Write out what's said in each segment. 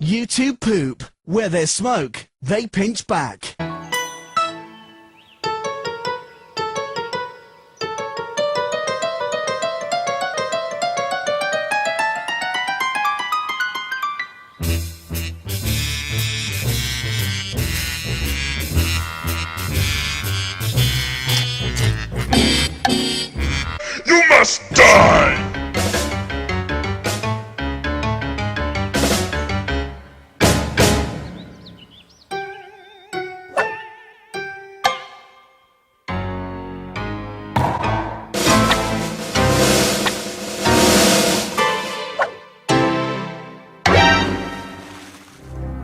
You two poop. Where there's smoke, they pinch back. You must die!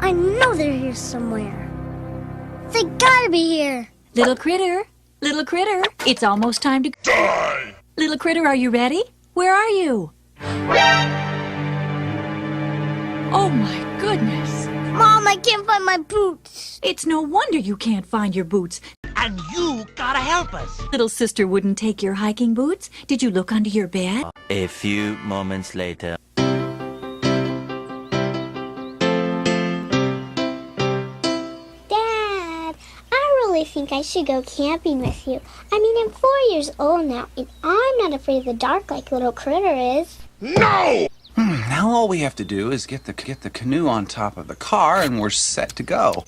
I know they're here somewhere. They gotta be here. Little critter, it's almost time to Die! Little critter, are you ready? Where are you? Oh my goodness. Mom, I can't find my boots. It's no wonder you can't find your boots. And you gotta help us. Little sister wouldn't take your hiking boots. Did you look under your bed? A few moments later. Dad, I really think I should go camping with you. I mean, I'm 4 years old now, and I'm not afraid of the dark like little critter is. No! Now all we have to do is get the canoe on top of the car and we're set to go.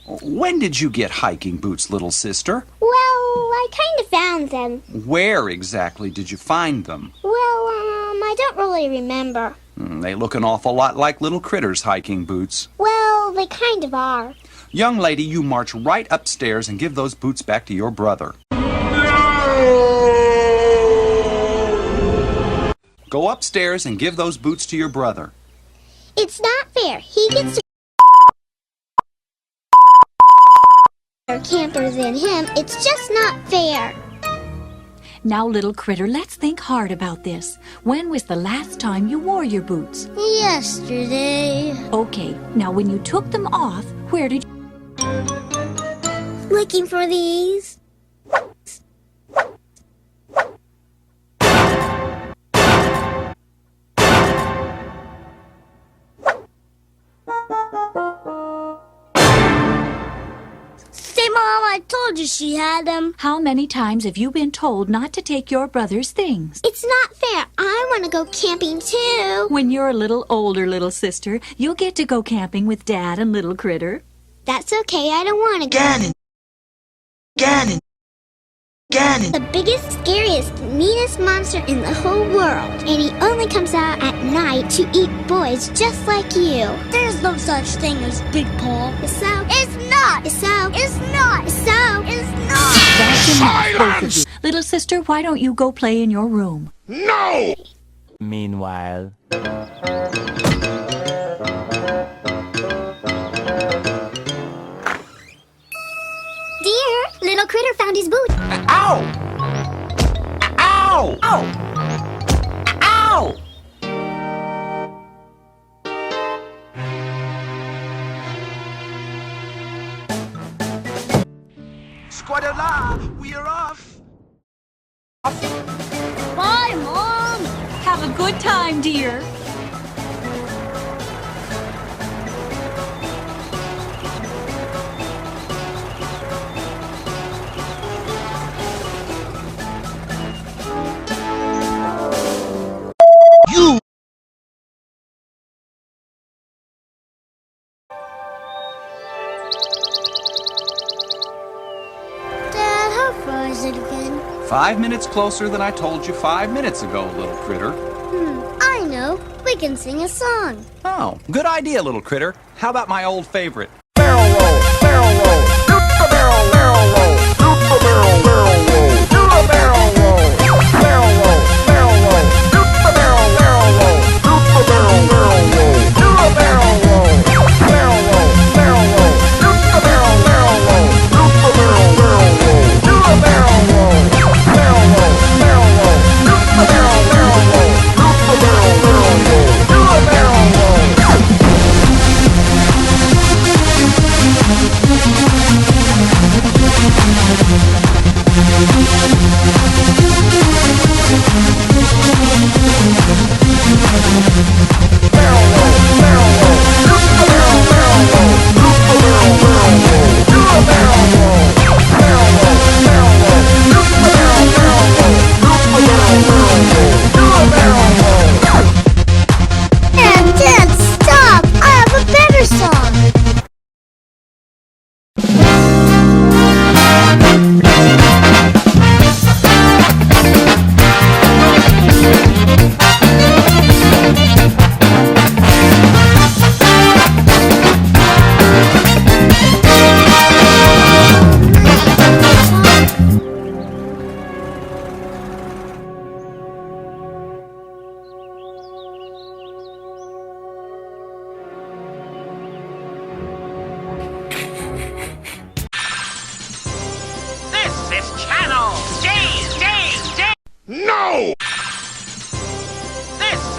When did you get hiking boots, little sister? Well, I kind of found them. Where exactly did you find them? Well, I don't really remember. They look an awful lot like little Critter's hiking boots. Well, they kind of are. Young lady, you march right upstairs and give those boots back to your brother. Go upstairs and give those boots to your brother. It's not fair. He gets to camper than him. It's just not fair. Now, little critter, let's think hard about this. When was the last time you wore your boots? Yesterday. Okay, now when you took them off, where did you... Looking for these. Say, Mom, I told you she had them. How many times have you been told not to take your brother's things? It's not fair. I want to go camping too. When you're a little older, little sister, you'll get to go camping with Dad and little critter. That's okay. I don't want to go. Ganon! The biggest, scariest, meanest monster in the whole world. And he only comes out at night to eat boys just like you. There's no such thing as Big Paul. So it's not. So it's not. So it's not. That's enough, both of Silence! you. Little sister, why don't you go play in your room? No! Meanwhile. Dear, little critter found his boot. Ow! Ow! Ow! Ow! Squadala, we are off. Bye, Mom. Have a good time, dear. You! Dad, how far is it again? 5 minutes closer than I told you 5 minutes ago, little critter. I know. We can sing a song. Oh, good idea, little critter. How about my old favorite? Barrel roll! Barrel roll! Do a barrel roll! Do a barrel roll! Do a barrel roll! Barrel roll! Barrel roll! Do a barrel roll! Do a barrel roll! Do a barrel roll! Barrel roll! Barrel roll! Do a barrel roll! Do a barrel roll! Do a barrel roll! Barrel roll! Barrel roll! Do a barrel roll! Do a barrel roll! Do a barrel roll!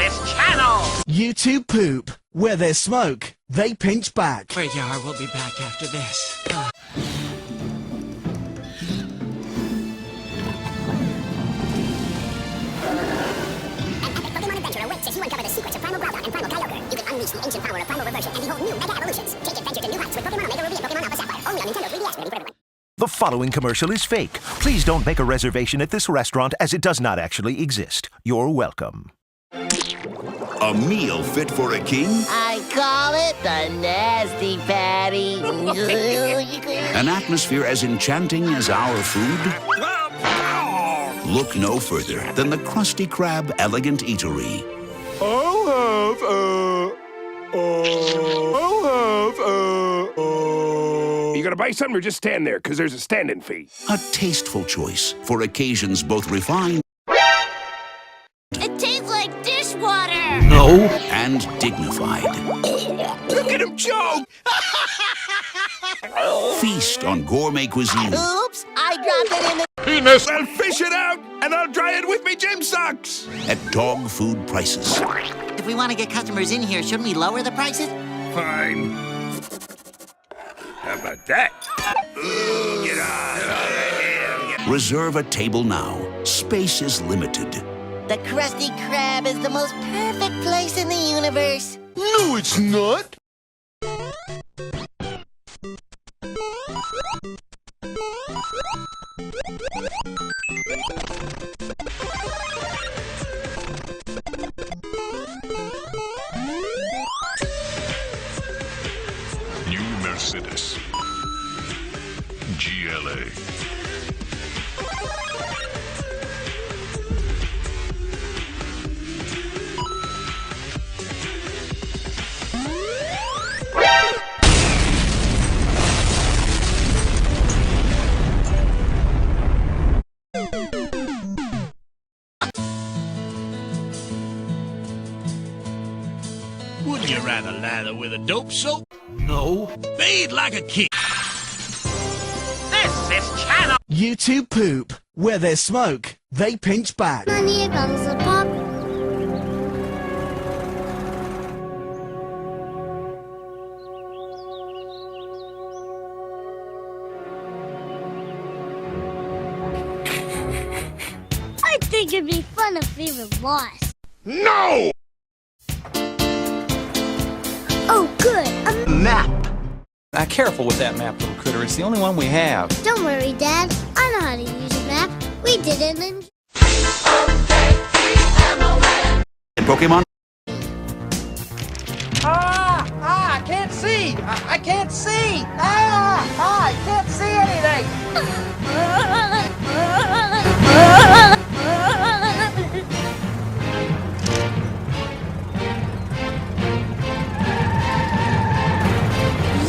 is channel. You2 poop. Where there's smoke, they pinch back. Wait, Yar, we'll be back after this. Pokemon Adventure awaits as you uncover the secrets of Primal Groudon and Primal Kyogre. You can unleash the ancient power of Primal Reversion and behold new Mega Evolutions. Take adventure to new heights with Pokemon Omega Ruby and Pokemon Alpha Sapphire. Only on Nintendo 3DS. Ready for everyone. The following commercial is fake. Please don't make a reservation at this restaurant as it does not actually exist. You're welcome. A meal fit for a king? I call it the Nasty Patty. An atmosphere as enchanting as our food? Look no further than the Krusty Krab Elegant Eatery. You gonna buy something or just stand there? Because there's a stand-in fee. A tasteful choice for occasions both refined It tastes like dishwater. and dignified. Look at him choke! Feast on gourmet cuisine Oops, I dropped it in the... Penis! I'll fish it out, and I'll dry it with me gym socks! at dog food prices. If we want to get customers in here, shouldn't we lower the prices? Fine. How about that? Get out of here! Reserve a table now. Space is limited. The Krusty Krab is the most perfect place in the universe. No, it's not. New Mercedes GLA. Wouldn't you rather lather with a dope soap? No. Bathe like a king. This is channel. You2 poop. Where there's smoke, they pinch back. And here comes the pop. I think it'd be fun if we were lost. No! Oh, good. Map! Careful with that map, little critter. It's the only one we have. Don't worry, Dad. I know how to use a map. We did it in... In Pokemon? I can't see! I can't see! I can't see anything!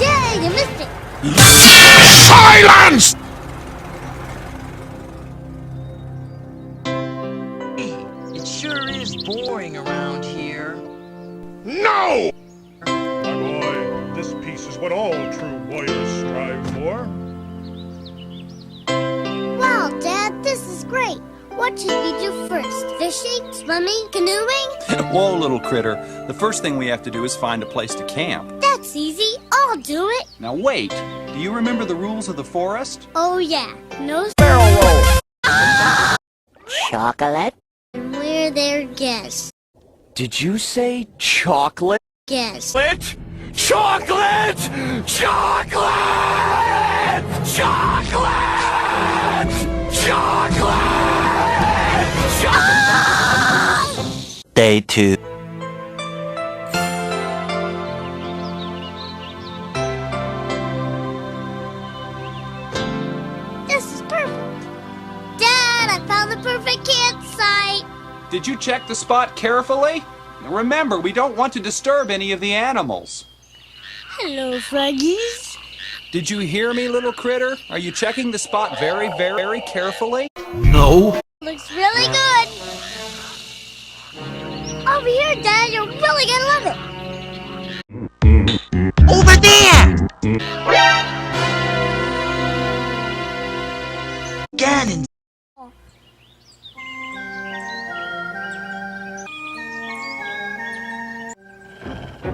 Yay, you missed it. Silence! It sure is boring around here. No! My boy, this piece is what all true warriors strive for. Wow, Dad, this is great. What should we do first? Fishing, swimming, canoeing? Whoa, little critter. The first thing we have to do is find a place to camp. That's easy. I'll do it. Now wait, do you remember the rules of the forest? Oh, yeah. No Barrel roll! Chocolate? we're their guests. Did you say chocolate? Guests. Chocolate! Chocolate! Chocolate! Chocolate! Day 2. This is perfect. Dad, I found the perfect campsite. Did you check the spot carefully? Remember, we don't want to disturb any of the animals. Hello, Froggies. Did you hear me, little critter? Are you checking the spot very, very, very carefully? No. Looks really good. Over here, Dad, you're really gonna love it. Over there! Ganon. Dad,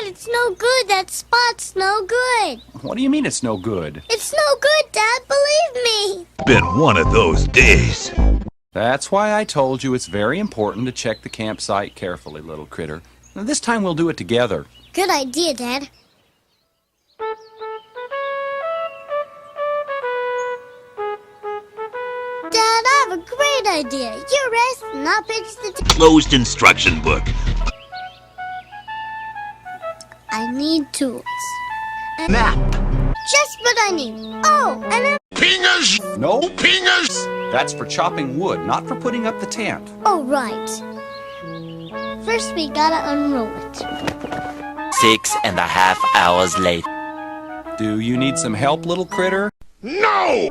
it's no good. That spot's no good. What do you mean it's no good? It's no good, Dad. Believe me. Been one of those days. That's why I told you it's very important to check the campsite carefully, little critter. Now, this time we'll do it together. Good idea, Dad. Dad, I have a great idea. You rest and I'll pitch the Closed instruction book. I need tools. Map. Just what I need. Oh, and a... Pingers! No, Pingers! that's for chopping wood, not for putting up the tent. Oh, right. First, we gotta unroll it. 6.5 hours later. Do you need some help, little critter? No!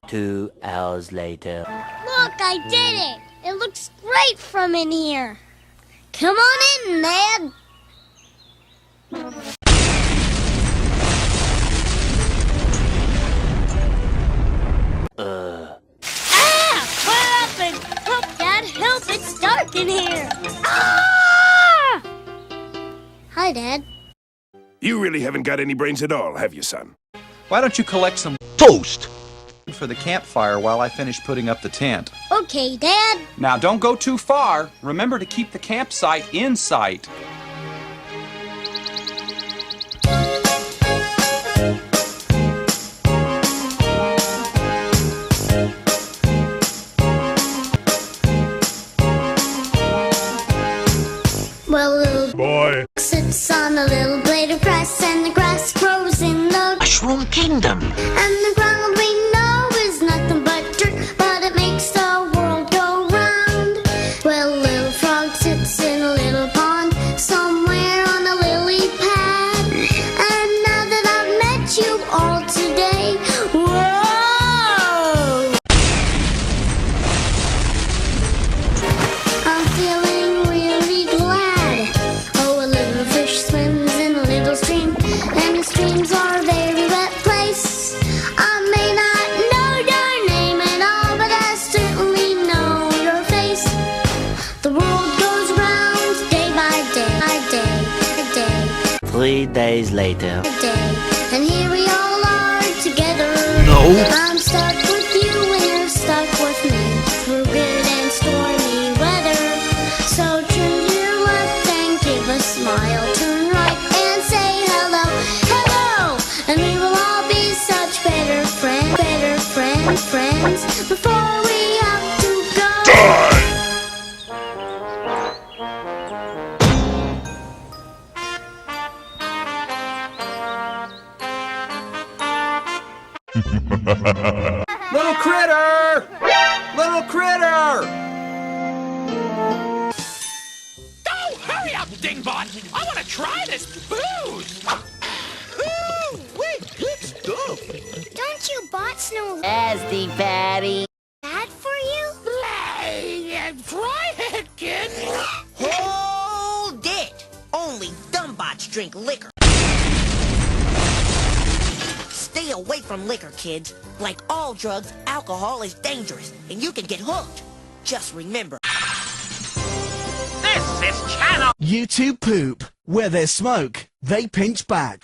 2 hours later. Look, I did it. It looks great from in here. Come on in, Ned. What happened? Help, Dad, help, it's dark in here. Ah! Hi, Dad. You really haven't got any brains at all, have you, son? Why don't you collect some Toast! for the campfire while I finish putting up the tent? Okay, Dad. Now, don't go too far. Remember to keep the campsite in sight. Well, little Boy. sits on a little blade of grass, and the grass grows in the Mushroom Kingdom. and the ground we know is nothing but dirt, but it makes the world go round. Well, little frog sits in a little pond somewhere on a lily pad, and now that I've met you all today, whoa, I'm feeling really glad. Oh, a little fish swims in a little stream, and the streams are a very wet place. I may not know your name at all, but I certainly know your face. The world goes round day by day, by day, by day, 3 days later. by day, and here we all are together. No. I'm stuck with you and you're stuck with me through good and stormy weather. So turn to your left and give a smile. Turn right and say hello, hello, and we will all be such better friends before we have to go. Little critter! Little critter! Oh, hurry up, Dingbot! I want to try this booze! Ooh, wait, good stuff! Don't you bots know Nasty Patty. bad for you? Try it, kid! Hold it! Only dumbbots drink liquor. Stay away from liquor, kids. Like all drugs, alcohol is dangerous, and you can get hooked. Just remember. This is Channel. YouTube poop. Where there's smoke, they pinch back.